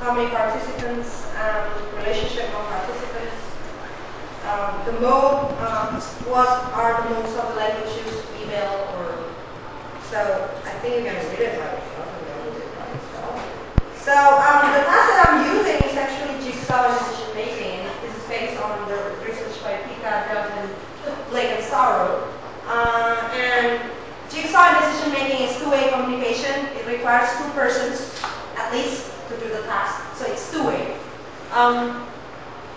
how many participants, relationship of participants. The mode, what are the modes of the languages, email, or so. I think you can read it by yourself and then read it by yourself. So the class that I'm using is actually Jigsaw decision making. This is based on the research by Pika, Delvin, Blake, and Starro. And Jigsaw decision making is two-way communication. It requires two persons at least to do the task, so it's two-way.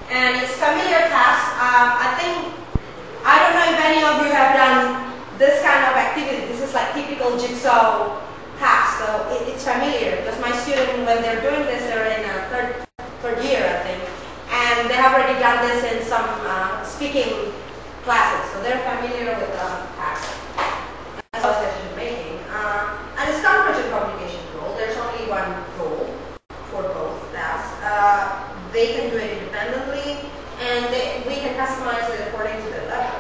And it's familiar task. I don't know if any of you have done this kind of activity. This is like typical Jigsaw task, so it's familiar because my students, when they're doing this, they're in a third year, I think, and they have already done this in some speaking classes, so they're familiar with the task. That's all decision making. And it's convergent communication role. There's only one role for both tasks. They can do it independently, and we can customize it according to their level.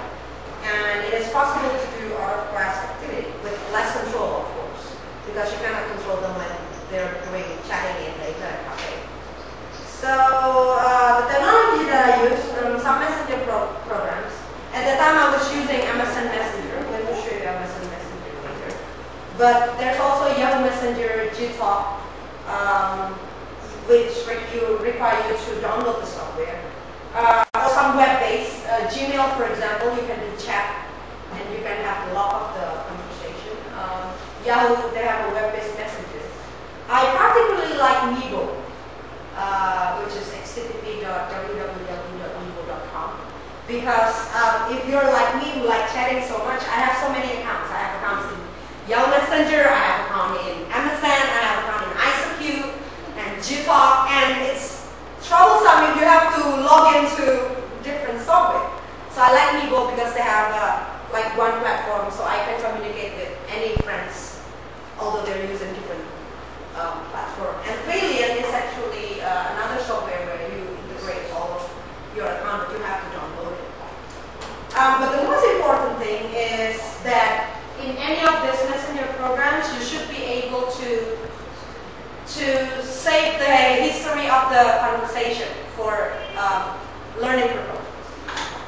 And it is possible to do out-of-class activity with less control, of course, because you cannot control them when they're doing chatting in data at cafe. So the technology that I use, some messenger programs. At the time I was using MSN Messenger. I'm going to show you MSN Messenger later. But there's also Yahoo Messenger, Gtalk, which require you to download the software. Or some web-based, Gmail, for example, you can do chat and you can have the log of the conversation. Yahoo, they have a web-based messenger. I particularly like Meebo, which is http://www.meebo.com, because if you're like me, who like chatting so much, I have so many accounts. I have accounts in Yahoo Messenger, I have an account in MSN, I have an account in ICQ, and Gtalk, and it's troublesome if you have to log into different software. So I like Meebo because they have like one platform, so I can communicate with any friends, although they're using different platforms. And Brilliant is actually another software where you integrate all of your account, but you have to download it. But the most important thing is that in any of these messenger programs, you should be able to save the history of the conversation for learning purposes.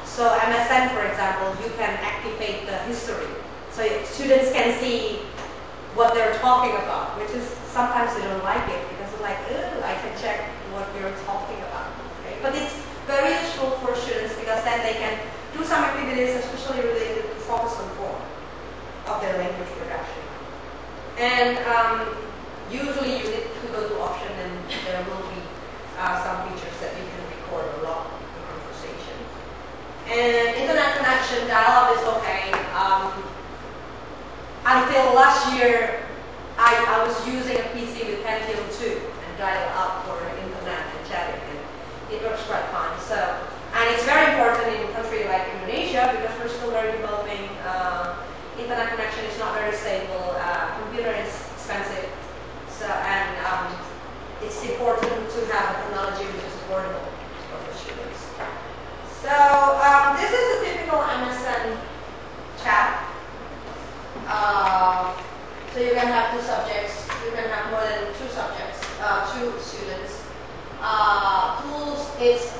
So MSN, for example, you can activate the history. So students can see what they're talking about, which is sometimes they don't like it because they're like, oh, I can check what you're talking about. Okay? But it's very useful for students because then they can do some activities, especially related to focus on form of their language production. And usually you need to go to option and there will be some features that you can record or log the conversation. And internet connection, dial-up is okay. Until last year, I was using a PC with Pentium 2 and dial-up for internet and chatting, and it works quite fine. So, and it's very important in a country like Indonesia because we're still very developing. Internet connection is not very stable. Computer is expensive. So, and it's important to have a technology which is affordable for the students. So this is a typical MSN chat. So you can have two subjects. You can have more than two subjects, two students. Tools, it's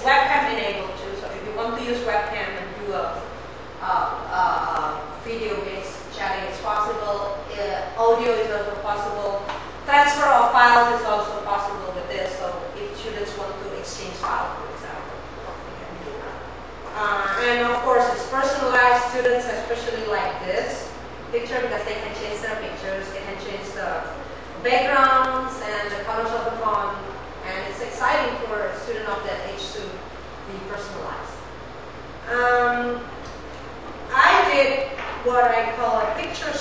webcam enabled too. So if you want to use webcam and do a video-based chatting, it's possible. Audio is also possible. Transfer of files is also possible with this. So if students want to exchange files, for example, they can do that. And of course, it's personalized. Students especially like this picture because they can change their pictures, they can change the backgrounds and the colors of the font, and it's exciting for a student of that age to be personalized. I did what I call a picture